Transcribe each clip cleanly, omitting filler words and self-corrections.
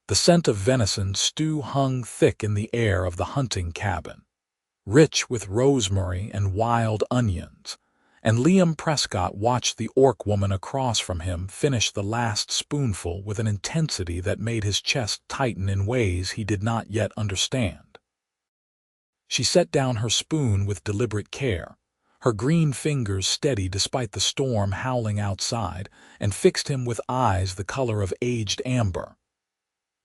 The scent of venison stew hung thick in the air of the hunting cabin, rich with rosemary and wild onions, and Liam Prescott watched the orc woman across from him finish the last spoonful with an intensity that made his chest tighten in ways he did not yet understand. She set down her spoon with deliberate care, her green fingers steady despite the storm howling outside, and fixed him with eyes the color of aged amber.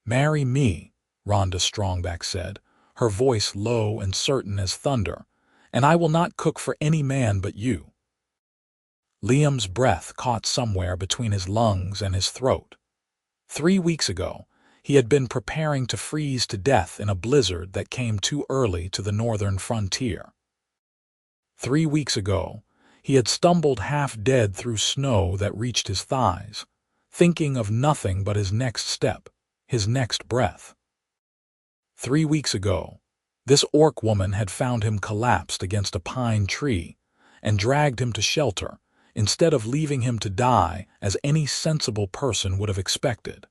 "Marry me," Rhonda Strongback said, her voice low and certain as thunder, "and I will not cook for any man but you." Liam's breath caught somewhere between his lungs and his throat. 3 weeks ago, he had been preparing to freeze to death in a blizzard that came too early to the northern frontier. 3 weeks ago, he had stumbled half dead through snow that reached his thighs, thinking of nothing but his next step, his next breath. 3 weeks ago, this orc woman had found him collapsed against a pine tree and dragged him to shelter, instead of leaving him to die as any sensible person would have expected.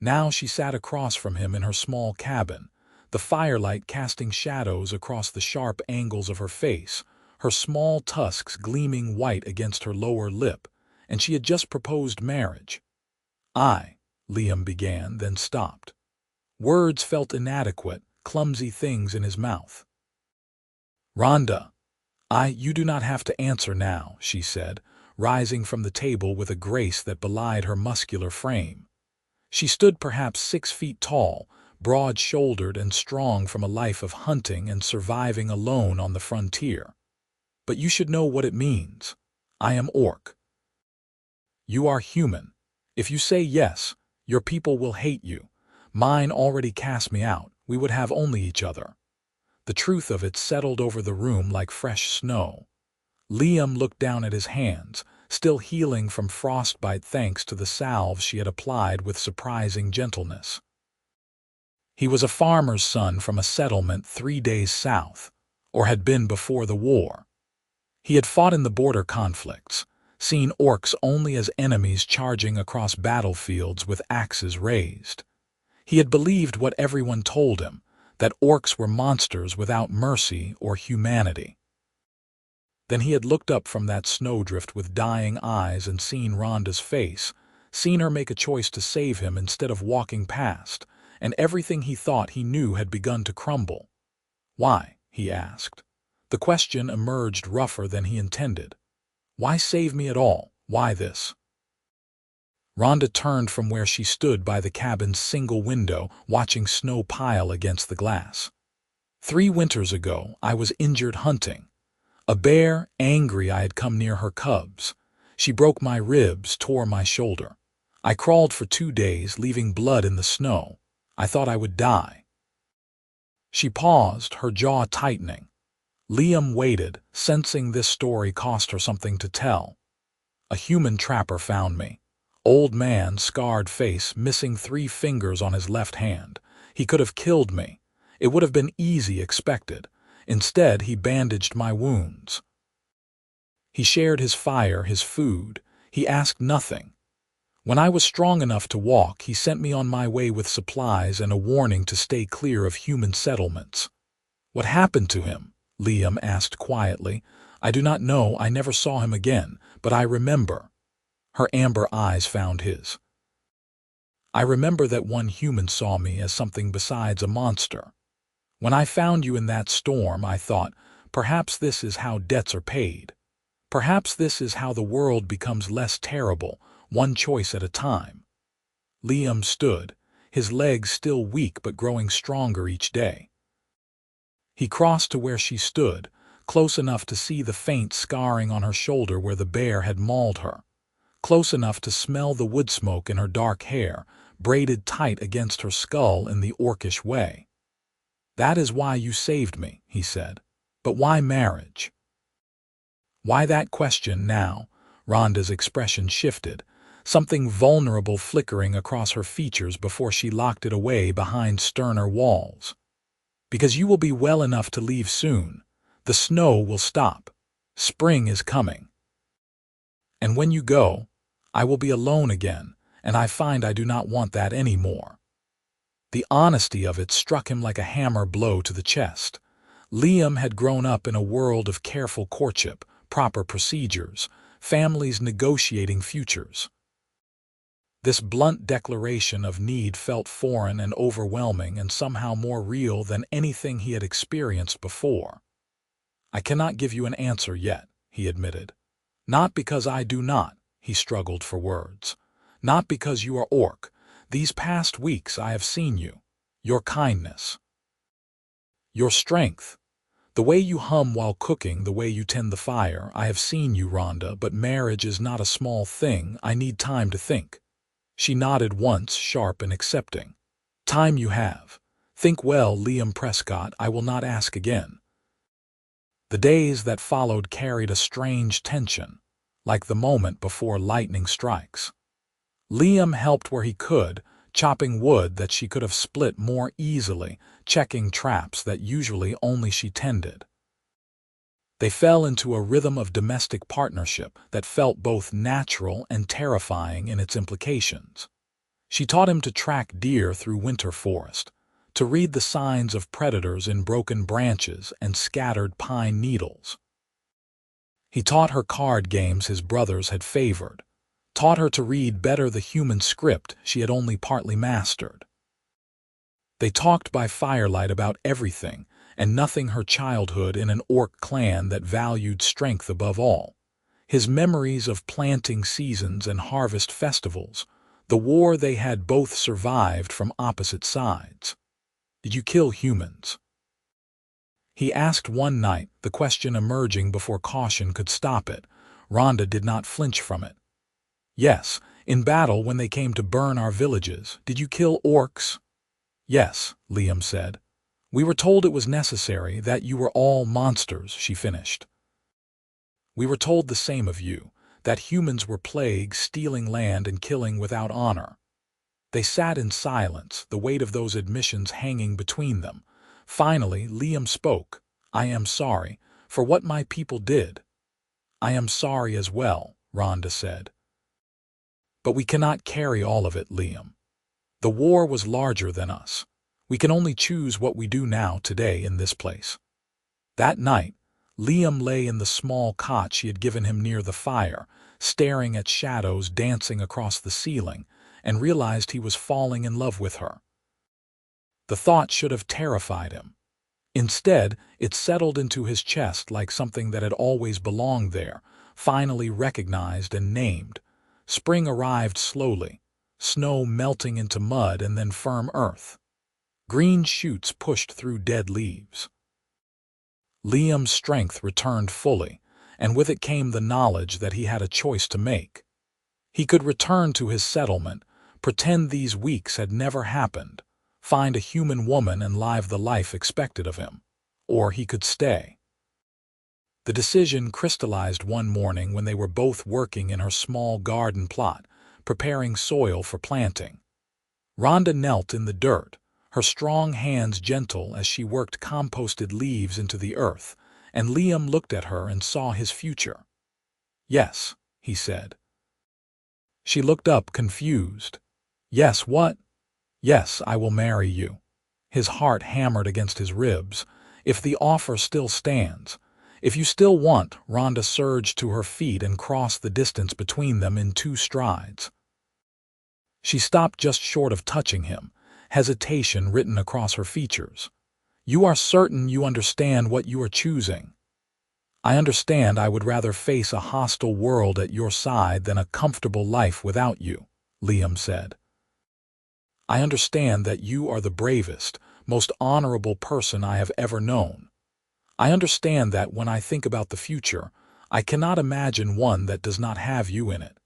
Now she sat across from him in her small cabin, the firelight casting shadows across the sharp angles of her face, her small tusks gleaming white against her lower lip, and she had just proposed marriage. Liam began, then stopped. Words felt inadequate, clumsy things in his mouth. "Rhonda, you do not have to answer now," she said, rising from the table with a grace that belied her muscular frame. She stood perhaps 6 feet tall, broad-shouldered and strong from a life of hunting and surviving alone on the frontier. "But you should know what it means. I am orc. You are human. If you say yes, your people will hate you. Mine already cast me out. We would have only each other." The truth of it settled over the room like fresh snow. Liam looked down at his hands, still healing from frostbite thanks to the salve she had applied with surprising gentleness. He was a farmer's son from a settlement 3 days south, or had been before the war. He had fought in the border conflicts, seen orcs only as enemies charging across battlefields with axes raised. He had believed what everyone told him, that orcs were monsters without mercy or humanity. Then he had looked up from that snowdrift with dying eyes and seen Rhonda's face, seen her make a choice to save him instead of walking past, and everything he thought he knew had begun to crumble. "Why?" he asked. The question emerged rougher than he intended. "Why save me at all? Why this?" Rhonda turned from where she stood by the cabin's single window, watching snow pile against the glass. 3 winters ago, I was injured hunting. A bear, angry I had come near her cubs. She broke my ribs, tore my shoulder. I crawled for 2 days, leaving blood in the snow. I thought I would die." She paused, her jaw tightening. Liam waited, sensing this story cost her something to tell. "A human trapper found me. Old man, scarred face, missing 3 fingers on his left hand. He could have killed me. It would have been easy expected. Instead, he bandaged my wounds. He shared his fire, his food. He asked nothing. When I was strong enough to walk, he sent me on my way with supplies and a warning to stay clear of human settlements." "What happened to him?" Liam asked quietly. "I do not know. I never saw him again, but I remember." Her amber eyes found his. "I remember that one human saw me as something besides a monster. When I found you in that storm, I thought, perhaps this is how debts are paid. Perhaps this is how the world becomes less terrible, one choice at a time." Liam stood, his legs still weak but growing stronger each day. He crossed to where she stood, close enough to see the faint scarring on her shoulder where the bear had mauled her, close enough to smell the wood smoke in her dark hair, braided tight against her skull in the orcish way. "That is why you saved me," he said. "But why marriage?" Why that question now? Rhonda's expression shifted, something vulnerable flickering across her features before she locked it away behind sterner walls. "Because you will be well enough to leave soon. The snow will stop. Spring is coming. And when you go, I will be alone again, and I find I do not want that anymore." The honesty of it struck him like a hammer blow to the chest. Liam had grown up in a world of careful courtship, proper procedures, families negotiating futures. This blunt declaration of need felt foreign and overwhelming and somehow more real than anything he had experienced before. "I cannot give you an answer yet," he admitted. "Not because I do not," he struggled for words. "Not because you are orc. These past weeks I have seen you. Your kindness. Your strength. The way you hum while cooking, the way you tend the fire. I have seen you, Rhonda, but marriage is not a small thing. I need time to think." She nodded once, sharp and accepting. "Time you have. Think well, Liam Prescott. I will not ask again." The days that followed carried a strange tension, like the moment before lightning strikes. Liam helped where he could, chopping wood that she could have split more easily, checking traps that usually only she tended. They fell into a rhythm of domestic partnership that felt both natural and terrifying in its implications. She taught him to track deer through winter forest, to read the signs of predators in broken branches and scattered pine needles. He taught her card games his brothers had favored, taught her to read better the human script she had only partly mastered. They talked by firelight about everything and nothing, her childhood in an orc clan that valued strength above all, his memories of planting seasons and harvest festivals, the war they had both survived from opposite sides. "Did you kill humans?" he asked one night, the question emerging before caution could stop it. Rhonda did not flinch from it. "Yes, in battle when they came to burn our villages. Did you kill orcs?" "Yes," Liam said. "We were told it was necessary, that you were all monsters," she finished. "We were told the same of you, that humans were plagues, stealing land and killing without honor." They sat in silence, the weight of those admissions hanging between them. Finally, Liam spoke. "I am sorry for what my people did." "I am sorry as well," Rhonda said. "But we cannot carry all of it, Liam. The war was larger than us. We can only choose what we do now, today, in this place." That night, Liam lay in the small cot she had given him near the fire, staring at shadows dancing across the ceiling, and realized he was falling in love with her. The thought should have terrified him. Instead, it settled into his chest like something that had always belonged there, finally recognized and named. Spring arrived slowly, snow melting into mud and then firm earth. Green shoots pushed through dead leaves. Liam's strength returned fully, and with it came the knowledge that he had a choice to make. He could return to his settlement, pretend these weeks had never happened, find a human woman and live the life expected of him. Or he could stay. The decision crystallized one morning when they were both working in her small garden plot, preparing soil for planting. Rhonda knelt in the dirt, her strong hands gentle as she worked composted leaves into the earth, and Liam looked at her and saw his future. "Yes," he said. She looked up, confused. "Yes, what?" "Yes, I will marry you." His heart hammered against his ribs. "If the offer still stands. If you still want." Rhonda surged to her feet and crossed the distance between them in 2 strides. She stopped just short of touching him, hesitation written across her features. "You are certain you understand what you are choosing?" "I understand. I would rather face a hostile world at your side than a comfortable life without you," Liam said. "I understand that you are the bravest, most honorable person I have ever known. I understand that when I think about the future, I cannot imagine one that does not have you in it."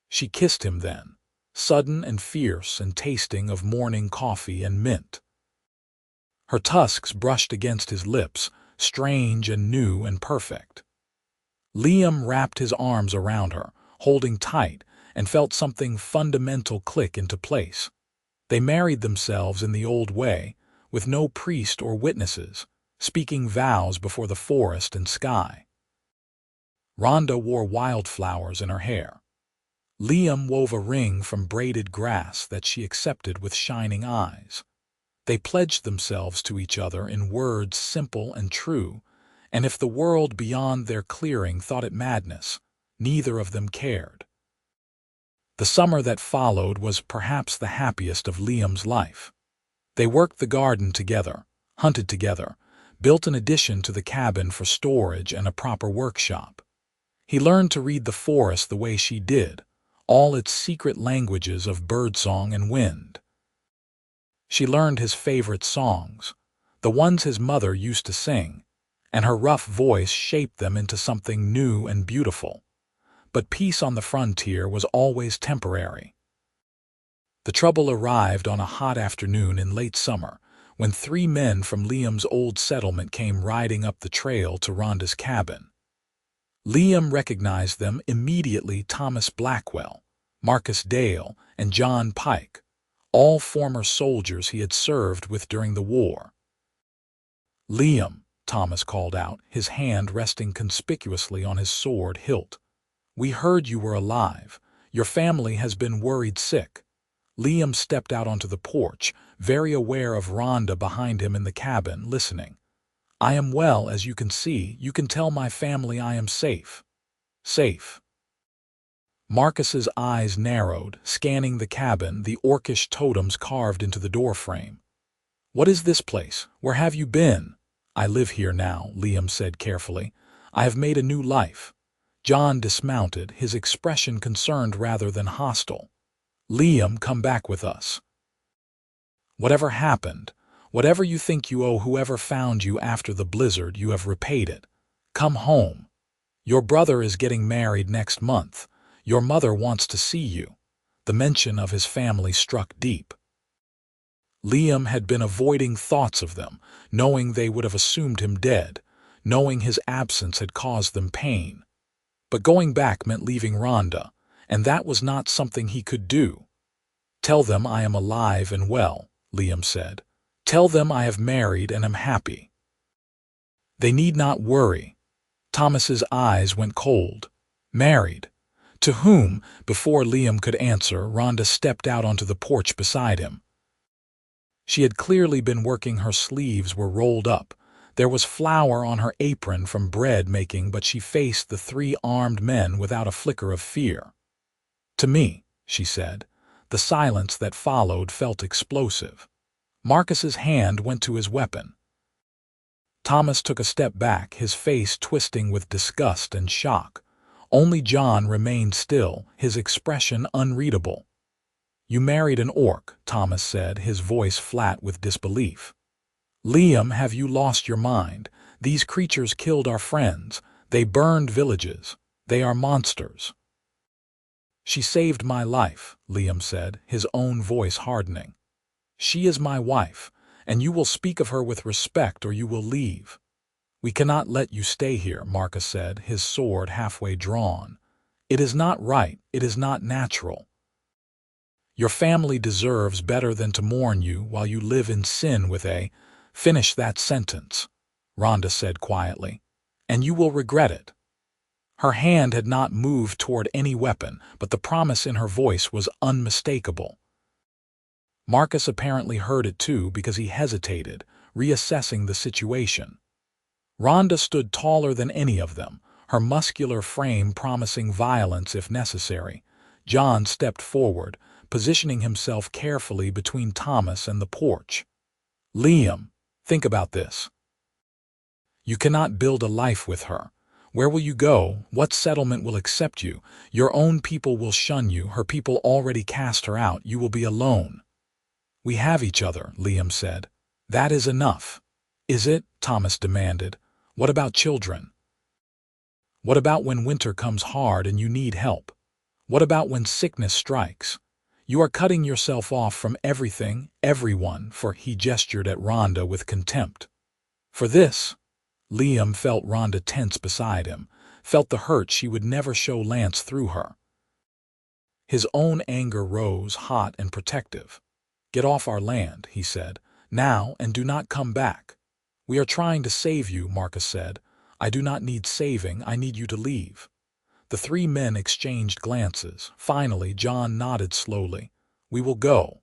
She kissed him then, sudden and fierce and tasting of morning coffee and mint. Her tusks brushed against his lips, strange and new and perfect. Liam wrapped his arms around her, holding tight, and felt something fundamental click into place. They married themselves in the old way, with no priest or witnesses, speaking vows before the forest and sky. Rhonda wore wildflowers in her hair. Liam wove a ring from braided grass that she accepted with shining eyes. They pledged themselves to each other in words simple and true, and if the world beyond their clearing thought it madness, neither of them cared. The summer that followed was perhaps the happiest of Liam's life. They worked the garden together, hunted together, built an addition to the cabin for storage and a proper workshop. He learned to read the forest the way she did, all its secret languages of birdsong and wind. She learned his favorite songs, the ones his mother used to sing, and her rough voice shaped them into something new and beautiful. But peace on the frontier was always temporary. The trouble arrived on a hot afternoon in late summer, when 3 men from Liam's old settlement came riding up the trail to Rhonda's cabin. Liam recognized them immediately: Thomas Blackwell, Marcus Dale, and John Pike, all former soldiers he had served with during the war. "Liam," Thomas called out, his hand resting conspicuously on his sword hilt. "We heard you were alive. Your family has been worried sick." Liam stepped out onto the porch, very aware of Rhonda behind him in the cabin, listening. "I am well, as you can see. You can tell my family I am safe." "Safe." Marcus's eyes narrowed, scanning the cabin, the orcish totems carved into the doorframe. "What is this place? Where have you been?" "I live here now," Liam said carefully. "I have made a new life." John dismounted, his expression concerned rather than hostile. "Liam, come back with us. Whatever happened, whatever you think you owe whoever found you after the blizzard, you have repaid it. Come home. Your brother is getting married next month. Your mother wants to see you." The mention of his family struck deep. Liam had been avoiding thoughts of them, knowing they would have assumed him dead, knowing his absence had caused them pain. But going back meant leaving Rhonda, and that was not something he could do. "Tell them I am alive and well," Liam said. "Tell them I have married and am happy. They need not worry." Thomas's eyes went cold. "Married? To whom?" Before Liam could answer, Rhonda stepped out onto the porch beside him. She had clearly been working. Her sleeves were rolled up. There was flour on her apron from bread making, but she faced the 3 armed men without a flicker of fear. "To me," she said. The silence that followed felt explosive. Marcus's hand went to his weapon. Thomas took a step back, his face twisting with disgust and shock. Only John remained still, his expression unreadable. "You married an orc," Thomas said, his voice flat with disbelief. "Liam, have you lost your mind? These creatures killed our friends. They burned villages. They are monsters." "She saved my life," Liam said, his own voice hardening. "She is my wife, and you will speak of her with respect or you will leave." "We cannot let you stay here," Marcus said, his sword halfway drawn. "It is not right. It is not natural. Your family deserves better than to mourn you while you live in sin with a—" "Finish that sentence," Rhonda said quietly, "and you will regret it." Her hand had not moved toward any weapon, but the promise in her voice was unmistakable. Marcus apparently heard it too, because he hesitated, reassessing the situation. Rhonda stood taller than any of them, her muscular frame promising violence if necessary. John stepped forward, positioning himself carefully between Thomas and the porch. "Liam, think about this. You cannot build a life with her. Where will you go? What settlement will accept you? Your own people will shun you. Her people already cast her out. You will be alone." "We have each other," Liam said. "That is enough." "Is it?" Thomas demanded. "What about children? What about when winter comes hard and you need help? What about when sickness strikes? You are cutting yourself off from everything, everyone, for—" He gestured at Rhonda with contempt. "For this?" Liam felt Rhonda tense beside him, felt the hurt she would never show Lance through her. His own anger rose, hot and protective. "Get off our land," he said, "now, and do not come back." "We are trying to save you," Marcus said. "I do not need saving. I need you to leave." The three men exchanged glances. Finally, John nodded slowly. "We will go.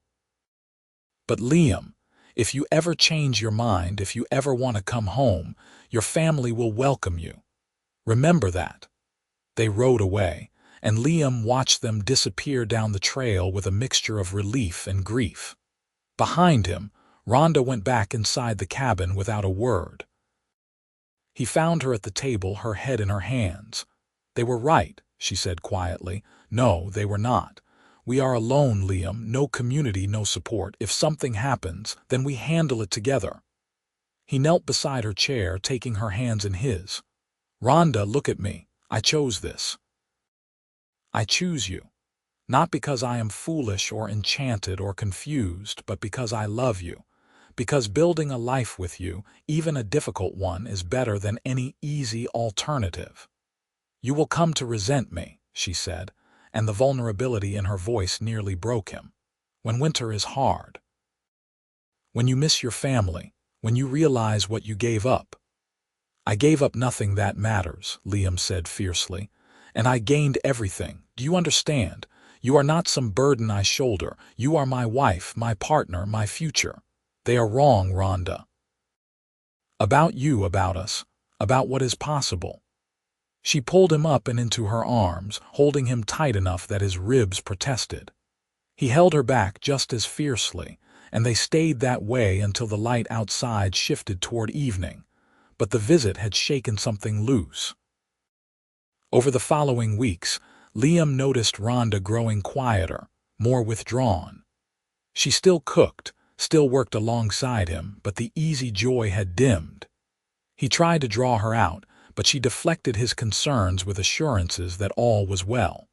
But Liam, if you ever change your mind, if you ever want to come home, your family will welcome you. Remember that." They rode away, and Liam watched them disappear down the trail with a mixture of relief and grief. Behind him, Rhonda went back inside the cabin without a word. He found her at the table, her head in her hands. "They were right," she said quietly. "No, they were not. We are alone, Liam. No community, no support. If something happens, then we handle it together." He knelt beside her chair, taking her hands in his. "Rhonda, look at me. I chose this. I choose you. Not because I am foolish or enchanted or confused, but because I love you. Because building a life with you, even a difficult one, is better than any easy alternative. You will come to resent me," she said, and the vulnerability in her voice nearly broke him. "When winter is hard. When you miss your family. When you realize what you gave up." "I gave up nothing that matters," Liam said fiercely. "And I gained everything. Do you understand? You are not some burden I shoulder. You are my wife, my partner, my future. They are wrong, Rhonda. About you, about us, about what is possible." She pulled him up and into her arms, holding him tight enough that his ribs protested. He held her back just as fiercely, and they stayed that way until the light outside shifted toward evening. But the visit had shaken something loose. Over the following weeks, Liam noticed Rhonda growing quieter, more withdrawn. She still cooked, still worked alongside him, but the easy joy had dimmed. He tried to draw her out, but she deflected his concerns with assurances that all was well.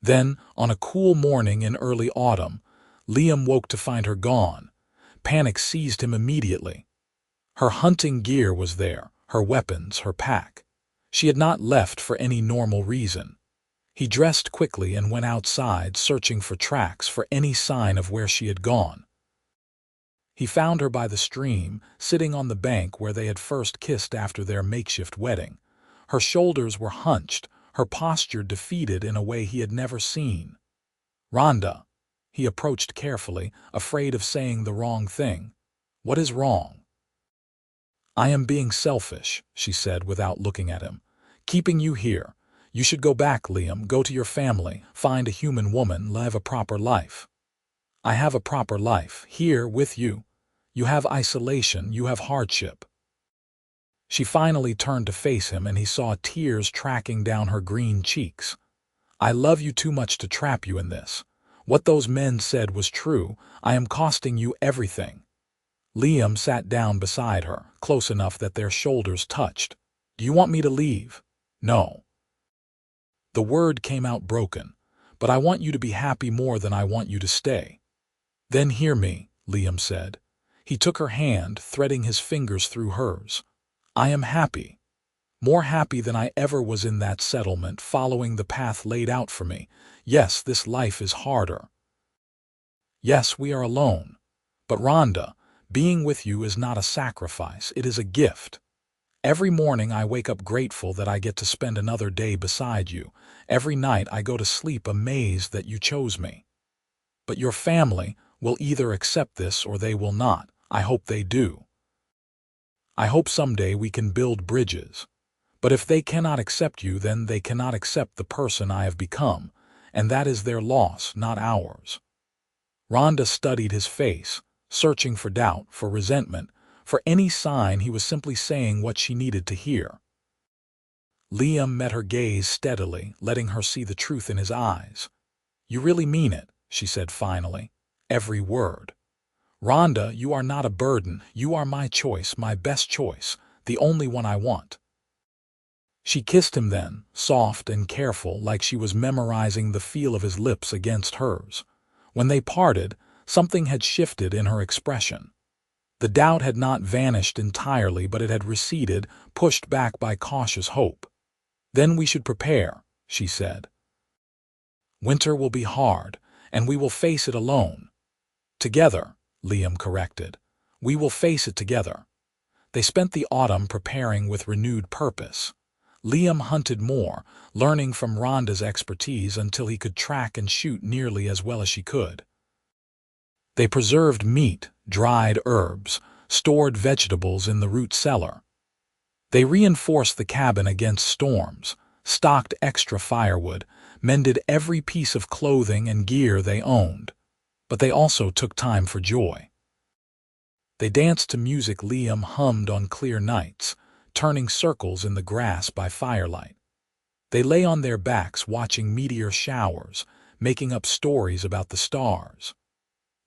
Then, on a cool morning in early autumn, Liam woke to find her gone. Panic seized him immediately. Her hunting gear was there, her weapons, her pack. She had not left for any normal reason. He dressed quickly and went outside, searching for tracks, for any sign of where she had gone. He found her by the stream, sitting on the bank where they had first kissed after their makeshift wedding. Her shoulders were hunched, her posture defeated in a way he had never seen. "Rhonda," he approached carefully, afraid of saying the wrong thing. "What is wrong?" "I am being selfish," she said without looking at him. "Keeping you here. You should go back, Liam, go to your family, find a human woman, live a proper life." "I have a proper life, here, with you. You have isolation, you have hardship." She finally turned to face him, and he saw tears tracking down her green cheeks. "I love you too much to trap you in this. What those men said was true. I am costing you everything." Liam sat down beside her, close enough that their shoulders touched. "Do you want me to leave?" "No." The word came out broken. "But I want you to be happy more than I want you to stay." "Then hear me," Liam said. He took her hand, threading his fingers through hers. "I am happy. More happy than I ever was in that settlement, following the path laid out for me. Yes, this life is harder. Yes, we are alone. But Rhonda, being with you is not a sacrifice, it is a gift. Every morning I wake up grateful that I get to spend another day beside you. Every night I go to sleep amazed that you chose me. But your family will either accept this or they will not. I hope they do. I hope someday we can build bridges. But if they cannot accept you, then they cannot accept the person I have become, and that is their loss, not ours." Rhonda studied his face, searching for doubt, for resentment, for any sign he was simply saying what she needed to hear. Liam met her gaze steadily, letting her see the truth in his eyes. "You really mean it," she said finally. "Every word. Rhonda, you are not a burden. You are my choice, my best choice, the only one I want." She kissed him then, soft and careful, like she was memorizing the feel of his lips against hers. When they parted, something had shifted in her expression. The doubt had not vanished entirely, but it had receded, pushed back by cautious hope. "Then we should prepare," she said. "Winter will be hard, and we will face it alone." "Together," Liam corrected. "We will face it together." They spent the autumn preparing with renewed purpose. Liam hunted more, learning from Rhonda's expertise until he could track and shoot nearly as well as she could. They preserved meat, dried herbs, stored vegetables in the root cellar. They reinforced the cabin against storms, stocked extra firewood, mended every piece of clothing and gear they owned. But they also took time for joy. They danced to music Liam hummed on clear nights, turning circles in the grass by firelight. They lay on their backs watching meteor showers, making up stories about the stars.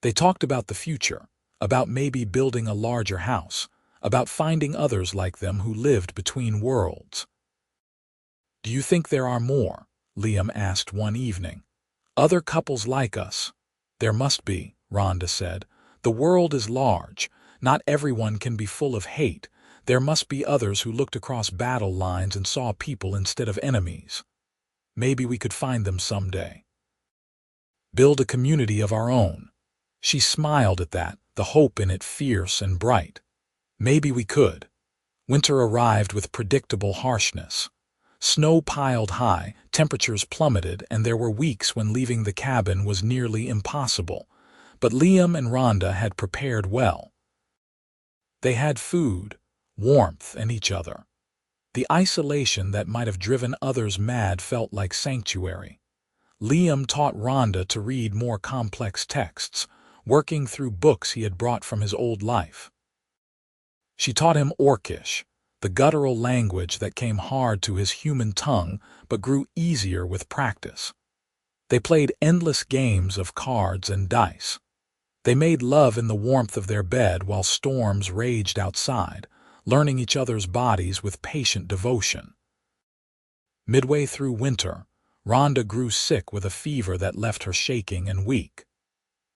They talked about the future, about maybe building a larger house, about finding others like them who lived between worlds. "Do you think there are more?" Liam asked one evening. "Other couples like us?" "There must be," Rhonda said. "The world is large. Not everyone can be full of hate. There must be others who looked across battle lines and saw people instead of enemies. Maybe we could find them someday. Build a community of our own." She smiled at that, the hope in it fierce and bright. Maybe we could. Winter arrived with predictable harshness. Snow piled high, temperatures plummeted, and there were weeks when leaving the cabin was nearly impossible. But Liam and Rhonda had prepared well. They had food, warmth, and each other. The isolation that might have driven others mad felt like sanctuary. Liam taught Rhonda to read more complex texts, working through books he had brought from his old life. She taught him Orcish, the guttural language that came hard to his human tongue but grew easier with practice. They played endless games of cards and dice. They made love in the warmth of their bed while storms raged outside, learning each other's bodies with patient devotion. Midway through winter, Rhonda grew sick with a fever that left her shaking and weak.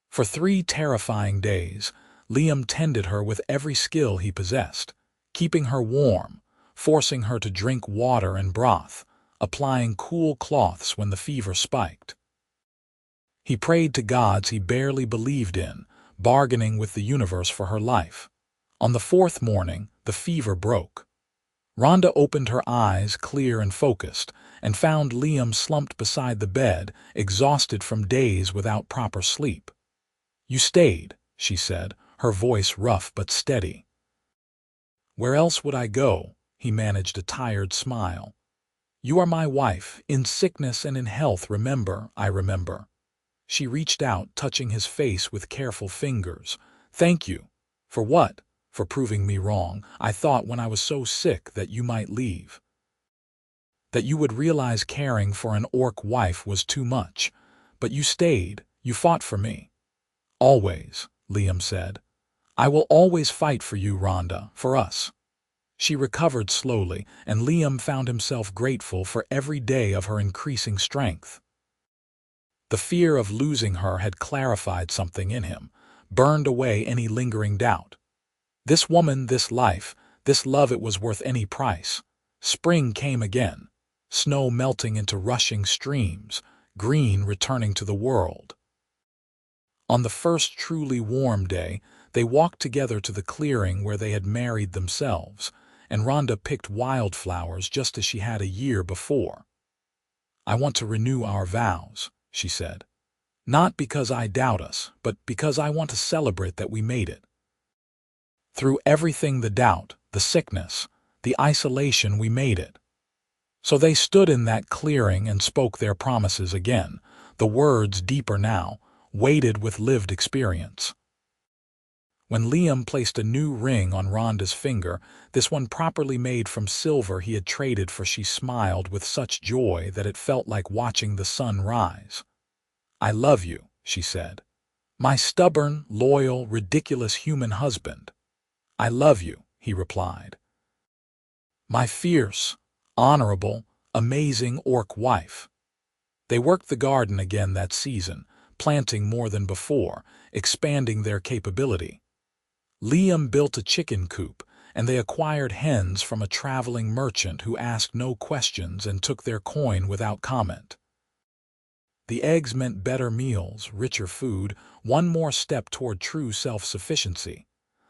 For 3 terrifying days, Liam tended her with every skill he possessed, keeping her warm, forcing her to drink water and broth, applying cool cloths when the fever spiked. He prayed to gods he barely believed in, bargaining with the universe for her life. On the 4th morning, the fever broke. Rhonda opened her eyes, clear and focused, and found Liam slumped beside the bed, exhausted from days without proper sleep. "You stayed," she said, her voice rough but steady. "Where else would I go?" He managed a tired smile. "You are my wife, in sickness and in health, I remember." She reached out, touching his face with careful fingers. "Thank you." "For what?" "For proving me wrong. I thought when I was so sick that you might leave. That you would realize caring for an orc wife was too much. But you stayed. You fought for me." "Always," Liam said. "I will always fight for you, Rhonda, for us." She recovered slowly, and Liam found himself grateful for every day of her increasing strength. The fear of losing her had clarified something in him, burned away any lingering doubt. This woman, this life, this love, it was worth any price. Spring came again, snow melting into rushing streams, green returning to the world. On the first truly warm day, they walked together to the clearing where they had married themselves, and Rhonda picked wildflowers just as she had a year before. "I want to renew our vows," she said. "Not because I doubt us, but because I want to celebrate that we made it. Through everything, the doubt, the sickness, the isolation, we made it." So they stood in that clearing and spoke their promises again, the words deeper now, weighted with lived experience. When Liam placed a new ring on Rhonda's finger, this one properly made from silver he had traded for, she smiled with such joy that it felt like watching the sun rise. "I love you," she said. "My stubborn, loyal, ridiculous human husband." "I love you," he replied. "My fierce, honorable, amazing orc wife." They worked the garden again that season, planting more than before, expanding their capability. Liam built a chicken coop, and they acquired hens from a traveling merchant who asked no questions and took their coin without comment. The eggs meant better meals, richer food, one more step toward true self-sufficiency.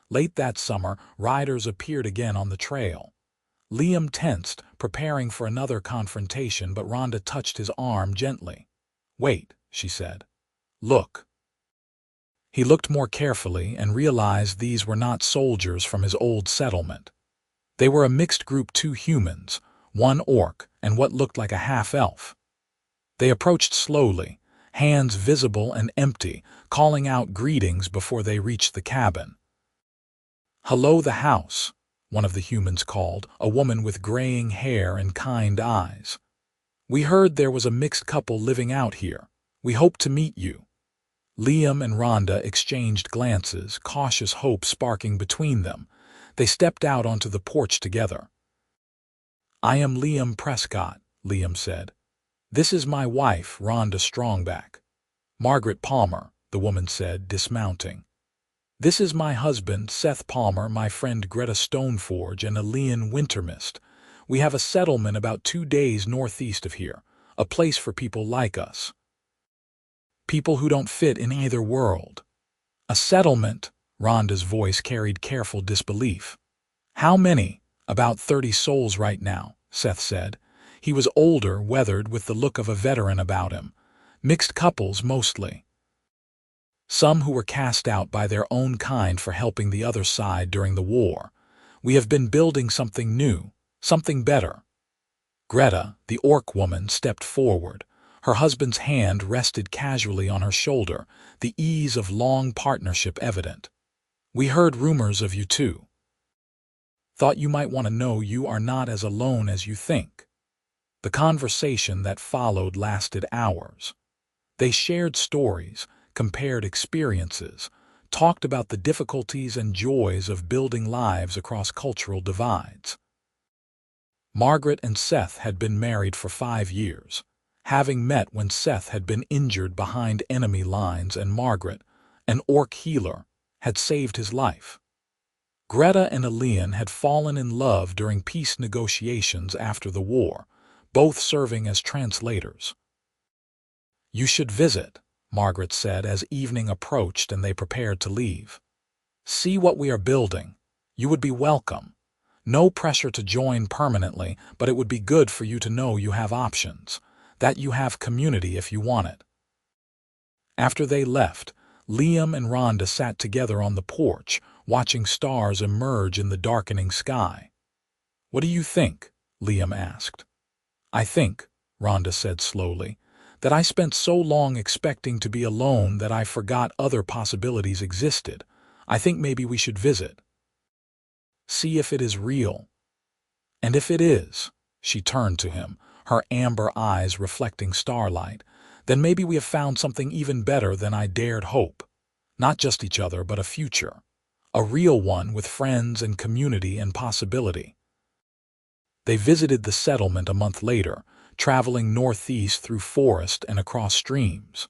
Late that summer, riders appeared again on the trail. Liam tensed, preparing for another confrontation, but Rhonda touched his arm gently. "Wait," she said. "Look." He looked more carefully and realized these were not soldiers from his old settlement. They were a mixed group, 2 humans, 1 orc, and what looked like a half-elf. They approached slowly, hands visible and empty, calling out greetings before they reached the cabin. "Hello, the house," one of the humans called, a woman with graying hair and kind eyes. "We heard there was a mixed couple living out here. We hope to meet you." Liam and Rhonda exchanged glances, cautious hope sparking between them. They stepped out onto the porch together. "I am Liam Prescott," Liam said. "This is my wife, Rhonda Strongback." "Margaret Palmer," the woman said, dismounting. "This is my husband, Seth Palmer, my friend Greta Stoneforge, and Elian Wintermist. We have a settlement about 2 days northeast of here, a place for people like us. People who don't fit in either world." "A settlement?" Rhonda's voice carried careful disbelief. "How many?" "About 30 souls right now," Seth said. He was older, weathered, with the look of a veteran about him. "Mixed couples, mostly. Some who were cast out by their own kind for helping the other side during the war. We have been building something new, something better." Greta, the orc woman, stepped forward. Her husband's hand rested casually on her shoulder, the ease of long partnership evident. "We heard rumors of you too. Thought you might want to know you are not as alone as you think." The conversation that followed lasted hours. They shared stories, compared experiences, talked about the difficulties and joys of building lives across cultural divides. Margaret and Seth had been married for 5 years, having met when Seth had been injured behind enemy lines and Margaret, an orc healer, had saved his life. Greta and Elian had fallen in love during peace negotiations after the war, both serving as translators. "You should visit," Margaret said as evening approached and they prepared to leave. "See what we are building. You would be welcome. No pressure to join permanently, but it would be good for you to know you have options, that you have community if you want it." After they left, Liam and Rhonda sat together on the porch, watching stars emerge in the darkening sky. "What do you think?" Liam asked. "I think," Rhonda said slowly, "that I spent so long expecting to be alone that I forgot other possibilities existed. I think maybe we should visit. See if it is real. And if it is," she turned to him, her amber eyes reflecting starlight, "then maybe we have found something even better than I dared hope. Not just each other, but a future. A real one with friends and community and possibility." They visited the settlement a month later, traveling northeast through forest and across streams.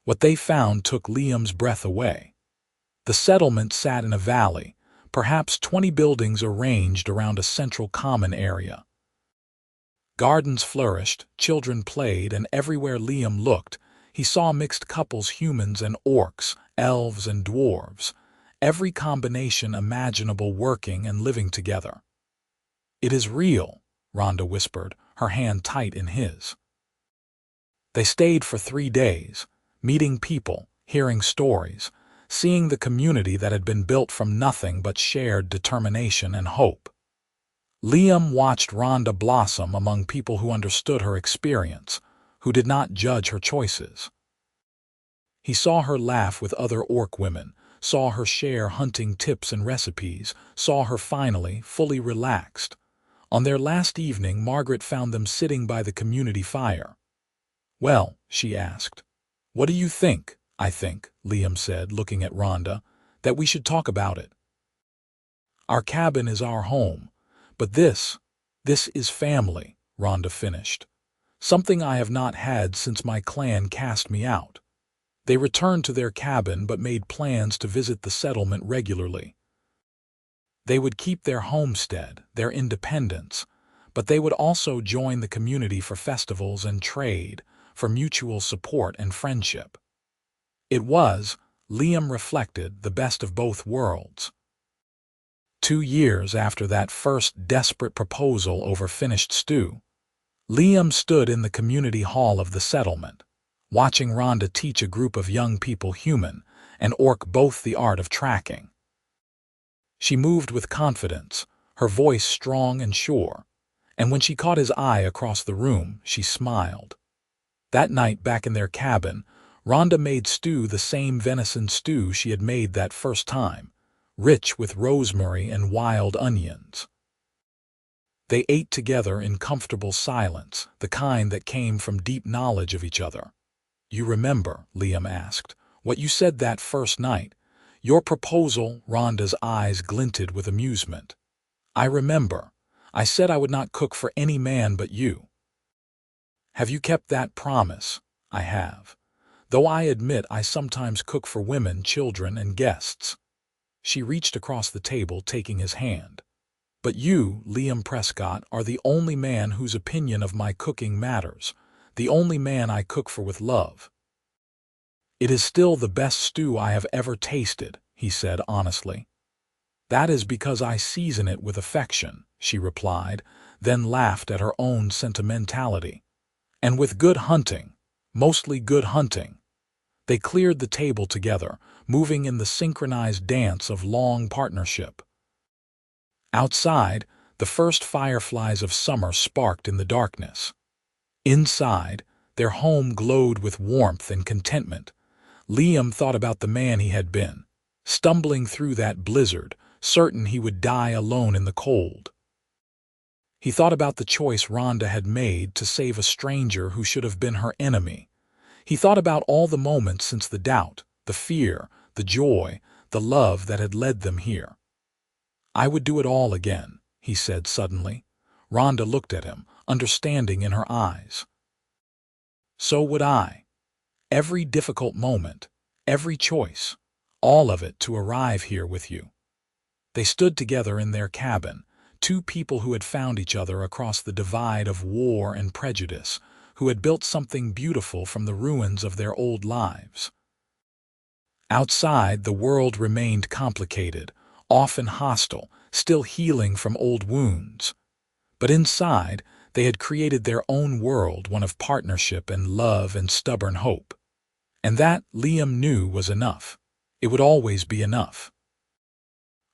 What they found took Liam's breath away. The settlement sat in a valley, perhaps 20 buildings arranged around a central common area. Gardens flourished, children played, and everywhere Liam looked, he saw mixed couples, humans and orcs, elves and dwarves, every combination imaginable working and living together. "It is real," Rhonda whispered, her hand tight in his. They stayed for 3 days, meeting people, hearing stories, seeing the community that had been built from nothing but shared determination and hope. Liam watched Rhonda blossom among people who understood her experience, who did not judge her choices. He saw her laugh with other orc women, saw her share hunting tips and recipes, saw her finally, fully relaxed. On their last evening, Margaret found them sitting by the community fire. "Well," she asked. "What do you think?" "I think," Liam said, looking at Rhonda, "that we should talk about it. Our cabin is our home, but this is family," Rhonda finished. "Something I have not had since my clan cast me out." They returned to their cabin but made plans to visit the settlement regularly. They would keep their homestead, their independence, but they would also join the community for festivals and trade, for mutual support and friendship. It was, Liam reflected, the best of both worlds. 2 years after that first desperate proposal over finished stew, Liam stood in the community hall of the settlement, watching Rhonda teach a group of young people human and orc both the art of tracking. She moved with confidence, her voice strong and sure, and when she caught his eye across the room, she smiled. That night back in their cabin, Rhonda made stew, the same venison stew she had made that first time, rich with rosemary and wild onions. They ate together in comfortable silence, the kind that came from deep knowledge of each other. "You remember," Liam asked, "what you said that first night? Your proposal?" Rhonda's eyes glinted with amusement. "I remember. I said I would not cook for any man but you." "Have you kept that promise?" "I have. Though I admit I sometimes cook for women, children, and guests." She reached across the table, taking his hand. "But you, Liam Prescott, are the only man whose opinion of my cooking matters, the only man I cook for with love." "It is still the best stew I have ever tasted," he said honestly. "That is because I season it with affection," she replied, then laughed at her own sentimentality. "And with good hunting, mostly good hunting." They cleared the table together, moving in the synchronized dance of long partnership. Outside, the first fireflies of summer sparked in the darkness. Inside, their home glowed with warmth and contentment. Liam thought about the man he had been, stumbling through that blizzard, certain he would die alone in the cold. He thought about the choice Rhonda had made to save a stranger who should have been her enemy. He thought about all the moments since the doubt, the fear, the joy, the love that had led them here. "I would do it all again," he said suddenly. Rhonda looked at him, understanding in her eyes. "So would I. Every difficult moment, every choice, all of it to arrive here with you." They stood together in their cabin, two people who had found each other across the divide of war and prejudice, who had built something beautiful from the ruins of their old lives. Outside, the world remained complicated, often hostile, still healing from old wounds. But inside, they had created their own world, one of partnership and love and stubborn hope. And that, Liam knew, was enough. It would always be enough.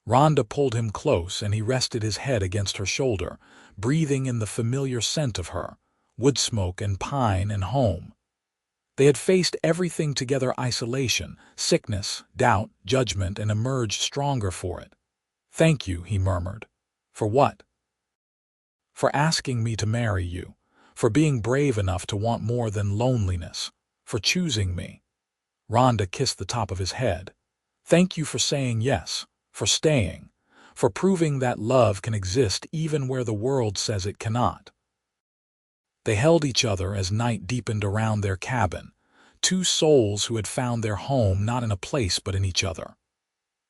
Rhonda pulled him close, and he rested his head against her shoulder, breathing in the familiar scent of her, wood smoke and pine and home. They had faced everything together: isolation, sickness, doubt, judgment, and emerged stronger for it. "Thank you," he murmured. "For what?" "For asking me to marry you, for being brave enough to want more than loneliness, for choosing me." Rhonda kissed the top of his head. "Thank you for saying yes, for staying, for proving that love can exist even where the world says it cannot." They held each other as night deepened around their cabin, two souls who had found their home not in a place but in each other.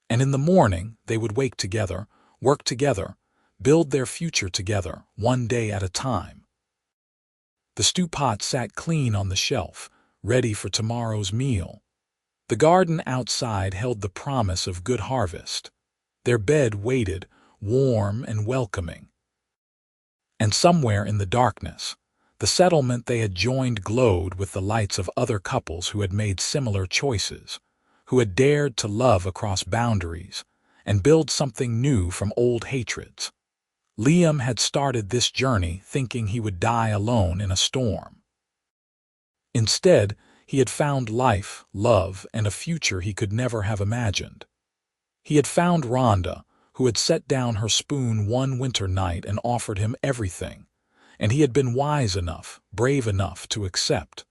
And in the morning, they would wake together, work together, build their future together, one day at a time. The stew pot sat clean on the shelf, ready for tomorrow's meal. The garden outside held the promise of good harvest. Their bed waited, warm and welcoming. And somewhere in the darkness, the settlement they had joined glowed with the lights of other couples who had made similar choices, who had dared to love across boundaries and build something new from old hatreds. Liam had started this journey thinking he would die alone in a storm. Instead, he had found life, love, and a future he could never have imagined. He had found Rhonda, who had set down her spoon one winter night and offered him everything, and he had been wise enough, brave enough to accept.